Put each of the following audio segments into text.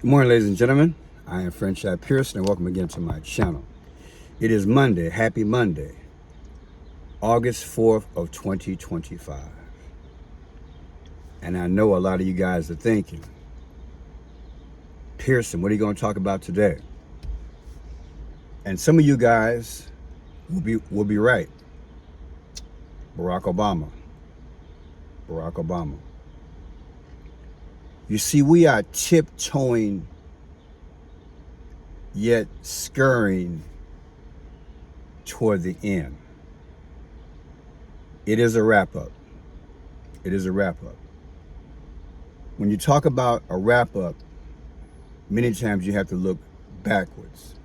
Good morning, ladies and gentlemen. I am Franchise Pearson, and welcome again to my channel. It is Monday, happy Monday, August 4th of 2025. And I know a lot of you guys are thinking, Pearson, what are you going to talk about today? And some of you guys will be right. Barack Obama. Barack Obama. You see, we are tiptoeing yet scurrying toward the end. It is a wrap-up. It is a wrap-up. When you talk about a wrap-up, many times you have to look backwards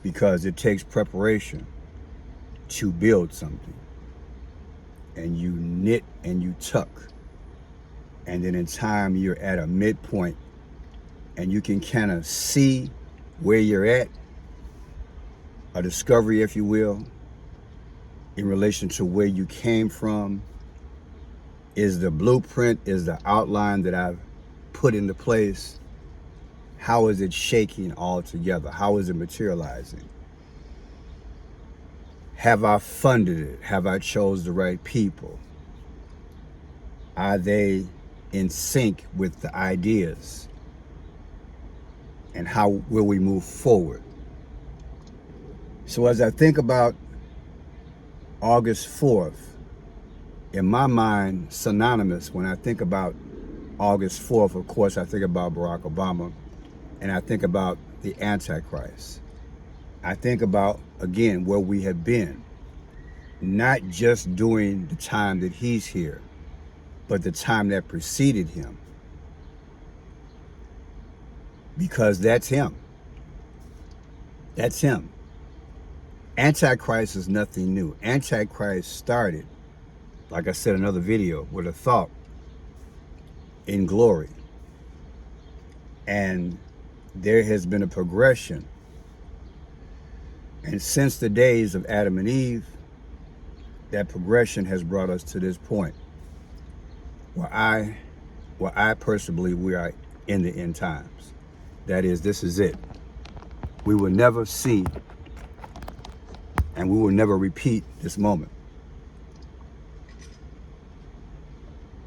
because it takes preparation to build something. And you knit and you tuck. And then in time, you're at a midpoint and you can kind of see where you're at, a discovery, if you will, in relation to where you came from. Is the blueprint, is the outline that I've put into place, how is it shaking all together? How is it materializing? Have I funded it? Have I chose the right people? Are they in sync with the ideas? And how will we move forward? So as I think about August 4th, in my mind, synonymous, when I think about August 4th, of course, I think about Barack Obama, and I think about the Antichrist. I think about, again, where we have been, not just during the time that he's here, but the time that preceded him. Because that's him. That's him. Antichrist is nothing new. Antichrist started, like I said in another video, with a thought in glory. And there has been a progression. And since the days of Adam and Eve, that progression has brought us to this point where I personally believe we are in the end times. That is, this is it. We will never see and we will never repeat this moment.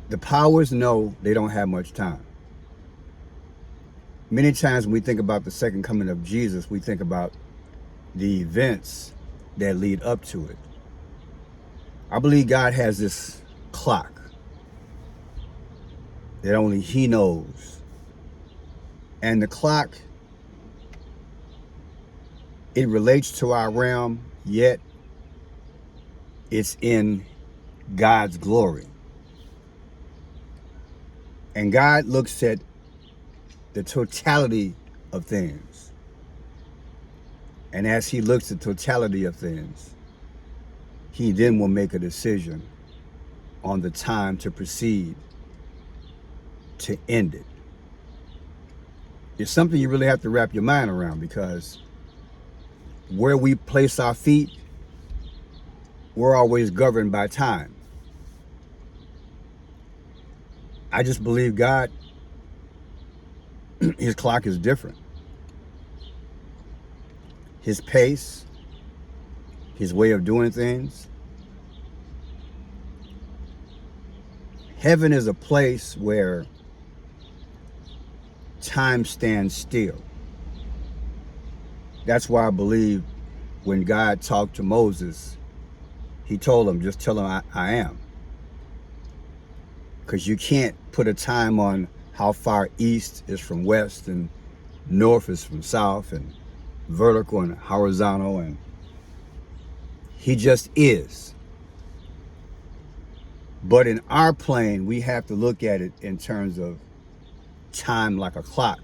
The powers know they don't have much time. Many times when we think about the second coming of Jesus, we think about the events that lead up to it. I believe God has this clock that only he knows. And the clock, it relates to our realm, yet it's in God's glory. And God looks at the totality of things. And as he looks at the totality of things, he then will make a decision on the time to proceed to end it. It's something you really have to wrap your mind around, because where we place our feet, we're always governed by time. I just believe God, his clock is different. His pace, his way of doing things. Heaven is a place where time stands still. That's why I believe when God talked to Moses, he told him, just tell him I am. Because you can't put a time on how far east is from west and north is from south and vertical and horizontal, and he just is. But in our plane, we have to look at it in terms of time like a clock,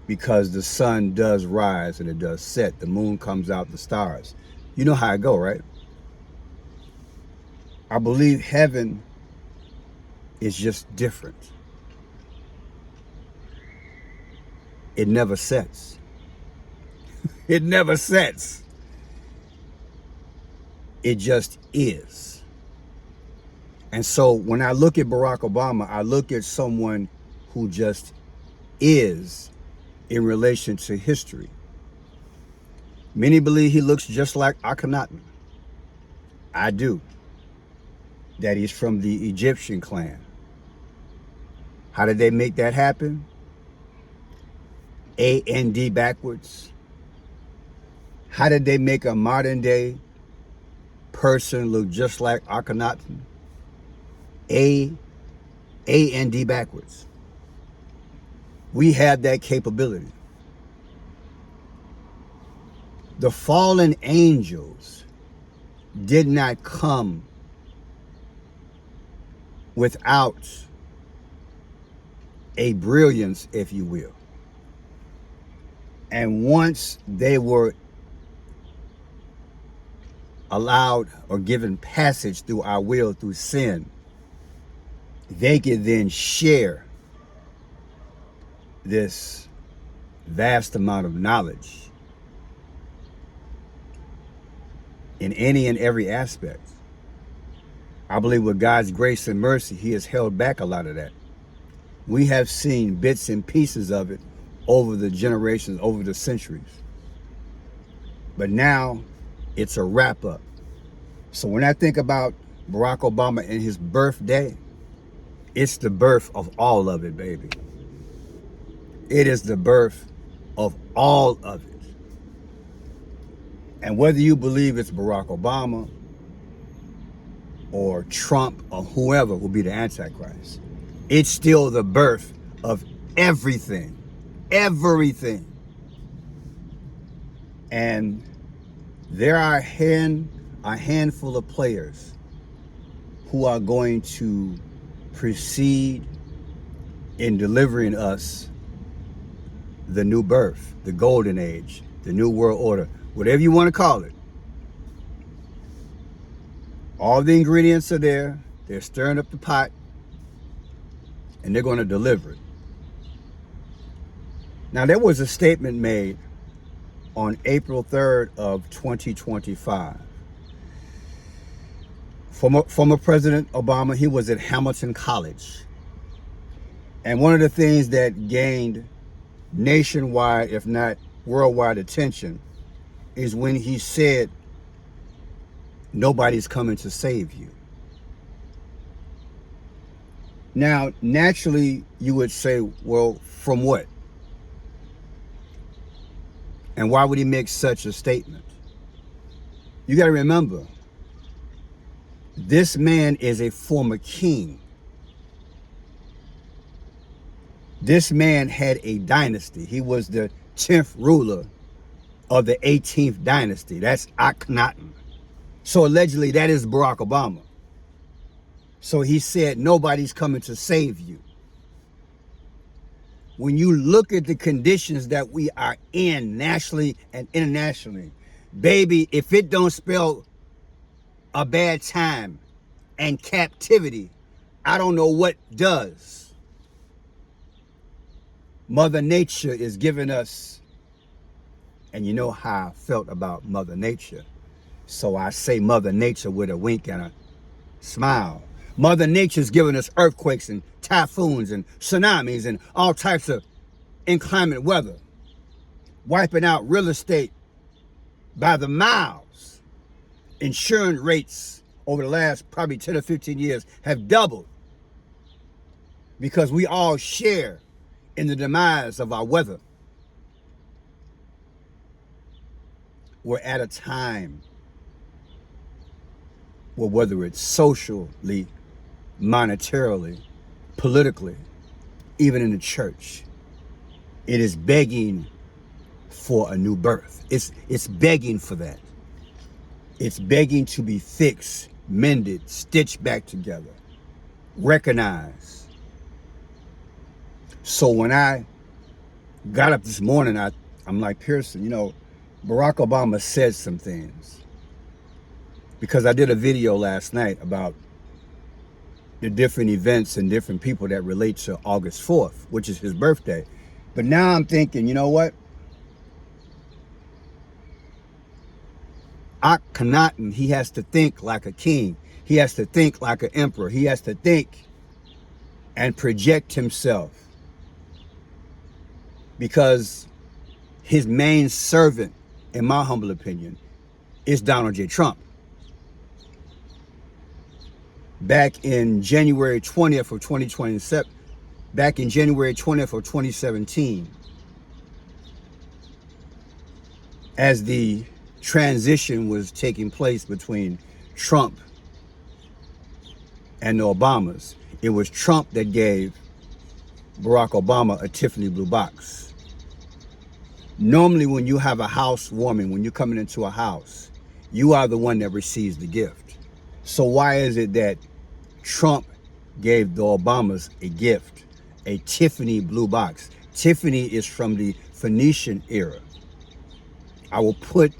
because the sun does rise and it does set. The moon comes out, the stars. You know how it go, right? I believe heaven is just different. It never sets. It never sets. It just is. And so when I look at Barack Obama, I look at someone who just is in relation to history. Many believe he looks just like Akhenaten. I do. That he's from the Egyptian clan. How did they make that happen? A-N-D backwards. How did they make a modern day person look just like Akhenaten? A-N-D backwards. We have that capability. The fallen angels did not come without a brilliance, if you will. And once they were allowed or given passage through our will, through sin, they could then share this vast amount of knowledge in any and every aspect. I believe with God's grace and mercy, he has held back a lot of that. We have seen bits and pieces of it over the generations, over the centuries. But now it's a wrap up. So when I think about Barack Obama and his birthday, it's the birth of all of it, baby. It is the birth of all of it. And whether you believe it's Barack Obama or Trump or whoever will be the Antichrist, it's still the birth of everything. Everything. And there are a handful of players who are going to proceed in delivering us the new birth, the golden age, the new world order, whatever you want to call it. All the ingredients are there. They're stirring up the pot, and they're going to deliver it. Now, there was a statement made on April 3rd of 2025. Former President Obama, he was at Hamilton College. And one of the things that gained nationwide, if not worldwide attention, is when he said, nobody's coming to save you. Now, naturally, you would say, well, from what? And why would he make such a statement? You got to remember, this man is a former king. This man had a dynasty. He was the 10th ruler of the 18th dynasty. That's Akhenaten. So allegedly, that is Barack Obama. So he said, nobody's coming to save you. When you look at the conditions that we are in nationally and internationally, baby, if it don't spell a bad time and captivity, I don't know what does. Mother Nature is giving us, and you know how I felt about Mother Nature. So I say Mother Nature with a wink and a smile. Mother Nature's giving us earthquakes and typhoons and tsunamis and all types of inclement weather, wiping out real estate by the miles. Insurance rates over the last probably 10 or 15 years have doubled because we all share in the demise of our weather. We're at a time where whether it's socially, monetarily, politically, even in the church, it is begging for a new birth. It's begging for that. It's begging to be fixed, mended, stitched back together, recognized. So when I got up this morning, I'm like, Pearson, you know, Barack Obama said some things. Because I did a video last night about the different events and different people that relate to August 4th, which is his birthday. But now I'm thinking, you know what? Akhenaten, he has to think like a king. He has to think like an emperor. He has to think and project himself because his main servant, in my humble opinion, is Donald J. Trump. Back in January 20th of 2027, back in January 20th of 2017, as the transition was taking place between Trump and the Obamas, it was Trump that gave Barack Obama a Tiffany blue box. Normally, when you have a housewarming, when you're coming into a house, you are the one that receives the gift. So why is it that Trump gave the Obamas a gift, a Tiffany blue box? Tiffany is from the Phoenician era. I will put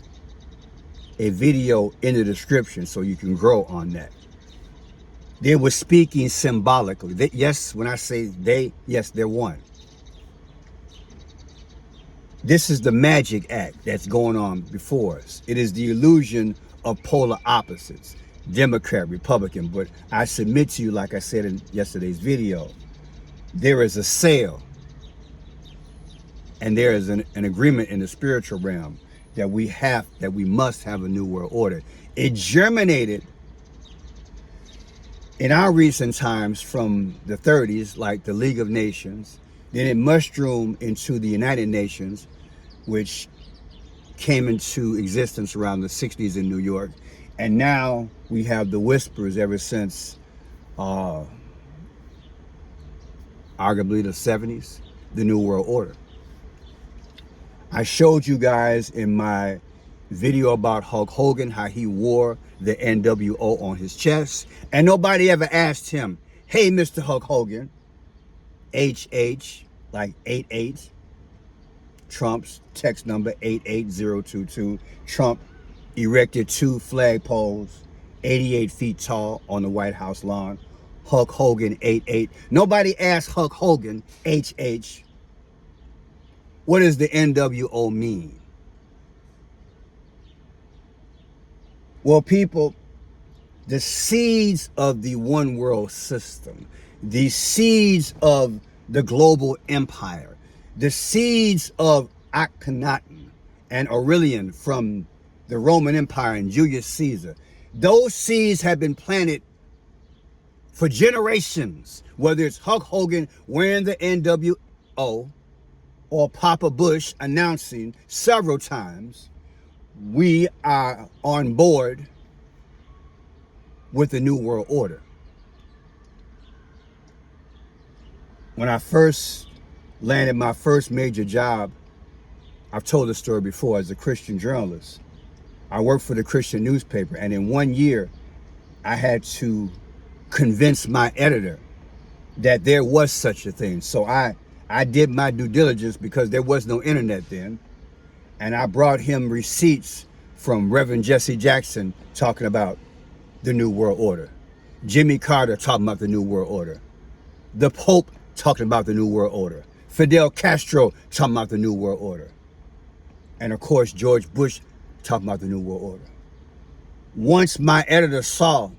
a video in the description so you can grow on that. They were speaking symbolically. Yes, when I say they, yes, they're one. This is the magic act that's going on before us. It is the illusion of polar opposites, Democrat, Republican. But I submit to you, like I said in yesterday's video, there is a sale and there is an agreement in the spiritual realm that we must have a new world order. It germinated in our recent times from the 30s, like the League of Nations. Then it mushroomed into the United Nations, which came into existence around the 60s in New York. And now we have the whispers ever since arguably the 70s, the New World Order. I showed you guys in my video about Hulk Hogan how he wore the NWO on his chest, and nobody ever asked him, hey, Mr. Hulk Hogan, HH, like 88, Trump's text number 88022. Trump erected 2 flagpoles 88 feet tall on the White House lawn. Hulk Hogan 88. Nobody asked Hulk Hogan, HH, what does the NWO mean? Well, people, the seeds of the one world system, the seeds of the global empire, the seeds of Akhenaten and Aurelian from the Roman Empire and Julius Caesar, those seeds have been planted for generations, whether it's Hulk Hogan wearing the NWO or Papa Bush announcing several times, we are on board with the New World Order. When I first landed my first major job, I've told the story before, as a Christian journalist. I worked for the Christian newspaper, and in 1 year, I had to convince my editor that there was such a thing. So I did my due diligence, because there was no internet then. And I brought him receipts from Reverend Jesse Jackson talking about the New World Order. Jimmy Carter talking about the New World Order. The Pope talking about the New World Order. Fidel Castro talking about the New World Order. And of course, George Bush talking about the New World Order. Once my editor saw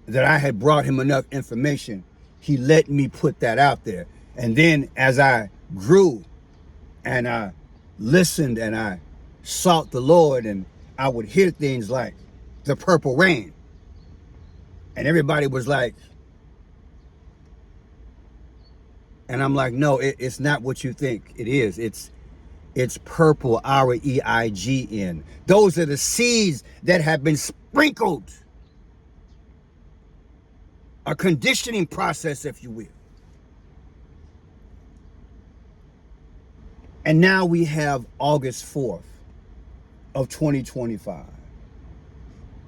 that I had brought him enough information, he let me put that out there. And then as I grew and I listened and I sought the Lord, and I would hear things like the purple rain, and everybody was like, and I'm like, no, it's not what you think it is. It's purple, REIGN. Those are the seeds that have been sprinkled. A conditioning process, if you will. And now we have August 4th of 2025,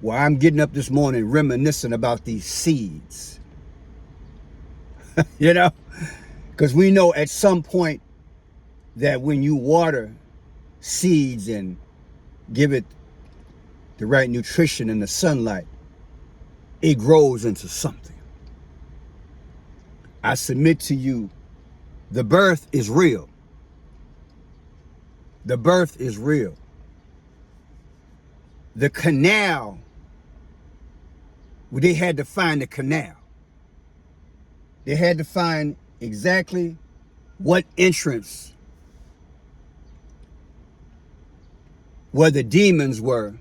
where I'm getting up this morning reminiscing about these seeds. You know, because we know at some point that when you water seeds and give it the right nutrition and the sunlight, it grows into something. I submit to you, the birth is real. The birth is real. The canal, they had to find the canal. They had to find exactly what entrance where the demons were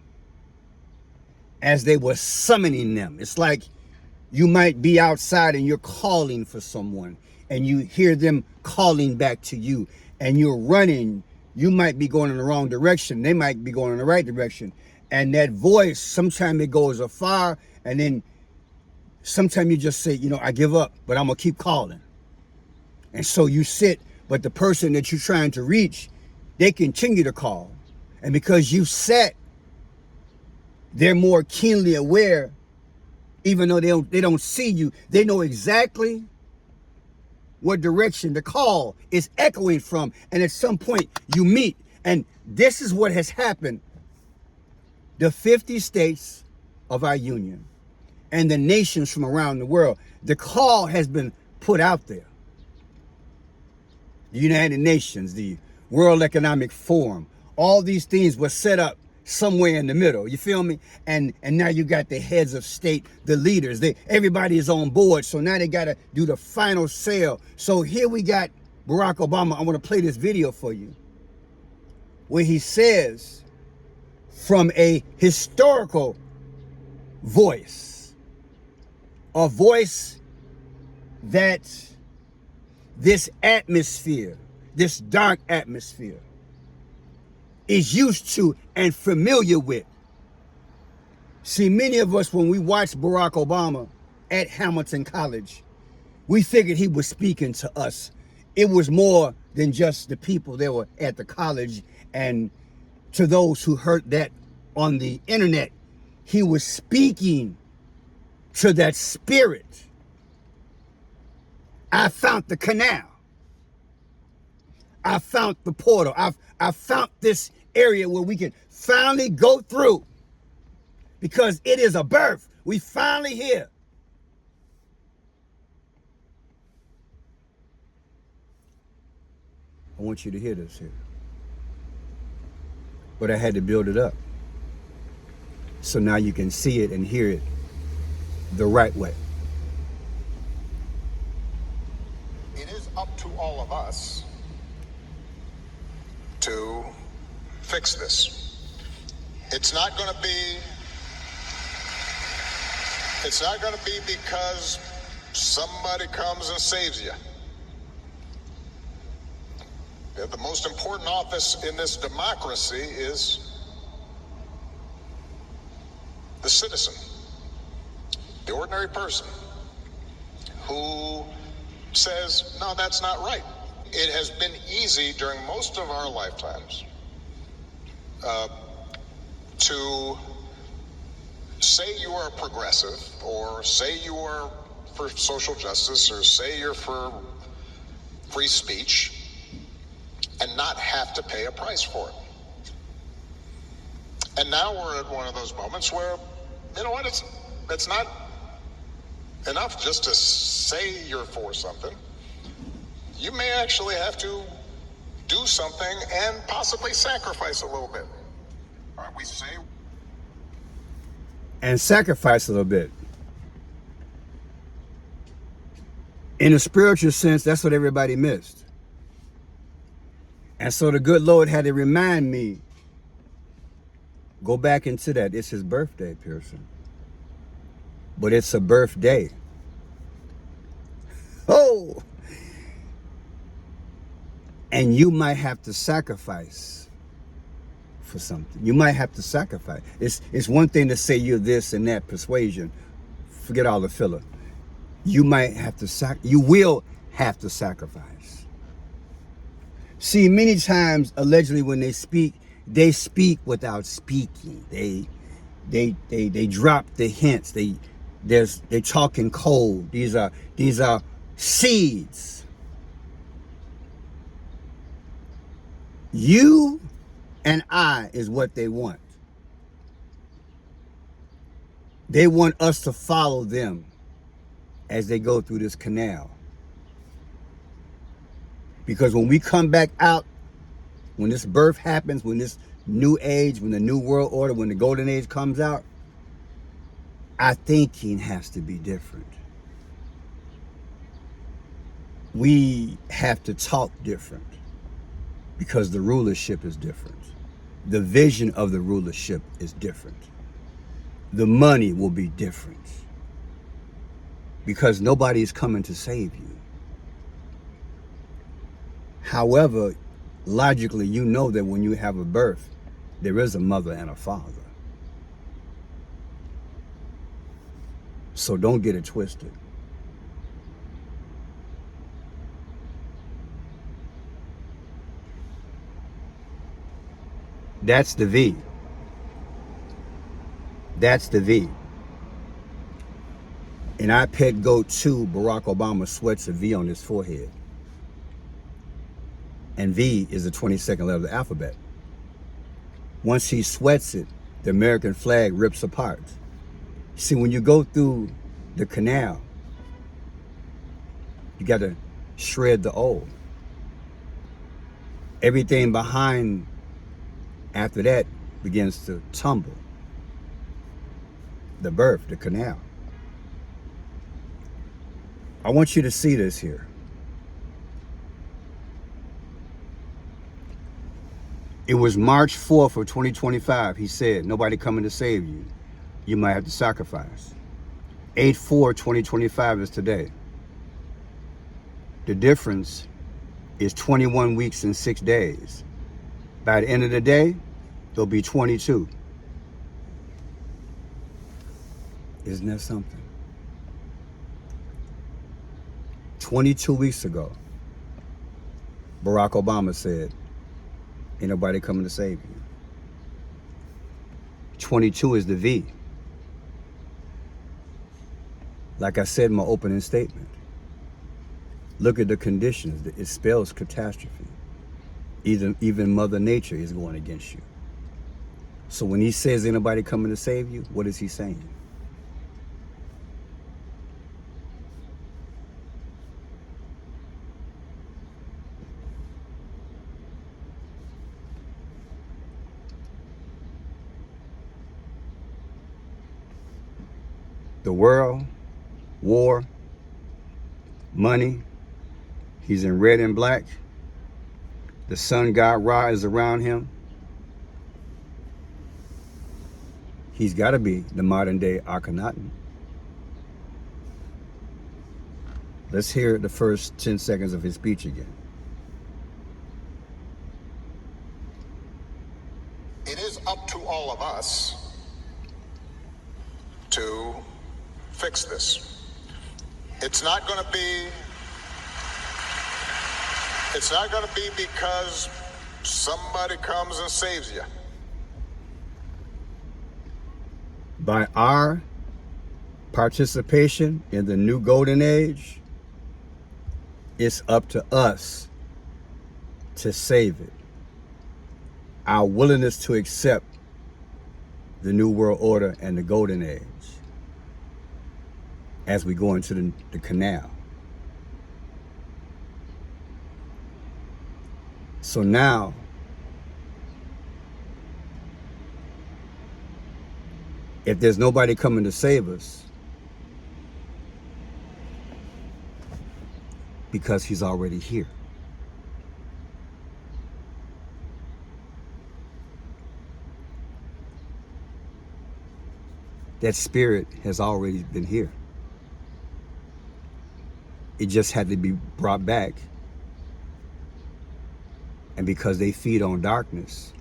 as they were summoning them. It's like you might be outside and you're calling for someone and you hear them calling back to you and you're running. You might be going in the wrong direction. They might be going in the right direction. And that voice, sometimes it goes afar, and then sometimes you just say, I give up, but I'm going to keep calling. And so you sit, but the person that you're trying to reach, they continue to call. And because you sat, they're more keenly aware, even though they don't see you. They know exactly what direction the call is echoing from. And at some point you meet. And this is what has happened. The 50 states of our union and the nations from around the world, the call has been put out there. The United Nations, the World Economic Forum, all these things were set up somewhere in the middle. You feel me? And now you got the heads of state, the leaders. Everybody is on board. So now they got to do the final sale. So here we got Barack Obama. I want to play this video for you, where he says, from a historical voice, a voice that this atmosphere, this dark atmosphere, is used to and familiar with. See, many of us, when we watched Barack Obama at Hamilton College, we figured he was speaking to us. It was more than just the people that were at the college, and to those who heard that on the internet, he was speaking to that spirit. I found the canal. I found the portal. I found this area where we can finally go through, because it is a birth. We finally here. I want you to hear this here. But I had to build it up, so now you can see it and hear it the right way. It is up to all of us to fix this. It's not going to be because somebody comes and saves you. The most important office in this democracy is the citizen, the ordinary person who says, no, that's not right. It has been easy during most of our lifetimes to say you are progressive, or say you are for social justice, or say you're for free speech, and not have to pay a price for it. And now we're at one of those moments where, you know what, it's not enough just to say you're for something. You may actually have to do something and possibly sacrifice a little bit. All right, we say... And sacrifice a little bit. In a spiritual sense, that's what everybody missed. And so the good Lord had to remind me, go back into that. It's his birthday, Pearson. But it's a birthday. Oh! And you might have to sacrifice for something. You might have to sacrifice. It's one thing to say you're this and that persuasion. Forget all the filler. You might have to you will have to sacrifice. See, many times, allegedly, when they speak without speaking. They drop the hints. They talk in code. These are seeds. You and I is what they want. They want us to follow them as they go through this canal. Because when we come back out, when this birth happens, when this new age, when the new world order, when the golden age comes out, our thinking has to be different. we have to talk different because the rulership is different. The vision of the rulership is different. The money will be different because nobody is coming to save you. However, logically, you know that when you have a birth, there is a mother and a father. So don't get it twisted. That's the V. That's the V. And I pet goat 2, Barack Obama sweats a V on his forehead. And V is the 22nd letter of the alphabet. Once he sweats it, the American flag rips apart. See, when you go through the canal, you got to shred the old. Everything behind after that begins to tumble. The birth, the canal. I want you to see this here. It was March 4th of 2025. He said, nobody coming to save you. You might have to sacrifice. 8/4/2025 is today. The difference is 21 weeks and 6 days. By the end of the day, there'll be 22. Isn't that something? 22 weeks ago, Barack Obama said, ain't nobody coming to save you. 22 is the V. Like I said in my opening statement, look at the conditions. It spells catastrophe. Even Mother Nature is going against you. So when he says ain't nobody coming to save you, what is he saying? The world, war, money, he's in red and black. The sun god Ra is around him. He's got to be the modern day Akhenaten. Let's hear the first 10 seconds of his speech again. It is up to all of us to fix this. It's not going to be because somebody comes and saves you. By our participation in the new golden age, it's up to us to save it. Our willingness to accept the new world order and the golden age as we go into the canal. So now, if there's nobody coming to save us, because he's already here. That spirit has already been here. It just had to be brought back. And because they feed on darkness,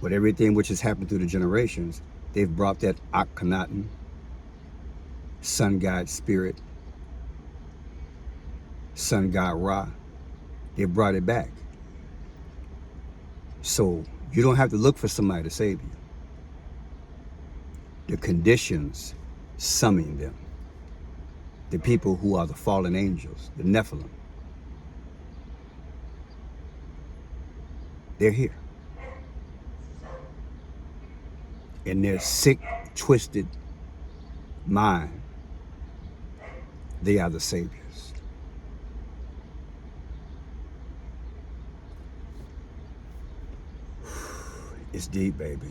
with everything which has happened through the generations, they've brought that Akhenaten, sun god spirit, sun god Ra. They brought it back. So you don't have to look for somebody to save you. The conditions summon them. The people who are the fallen angels, the Nephilim. They're here. In their sick, twisted mind, they are the saviors. It's deep, baby.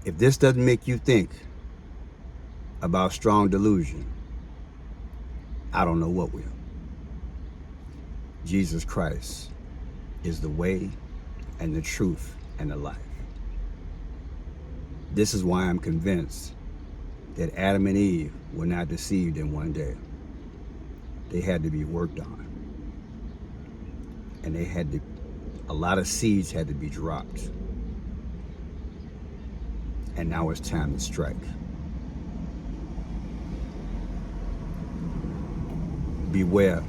If this doesn't make you think about strong delusion, I don't know what will. Jesus Christ is the way and the truth and the life. This is why I'm convinced that Adam and Eve were not deceived in one day. They had to be worked on. And a lot of seeds had to be dropped. And now it's time to strike. Beware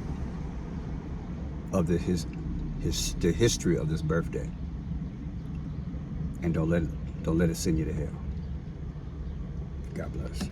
of the history of this birthday. And don't let it send you to hell. God bless.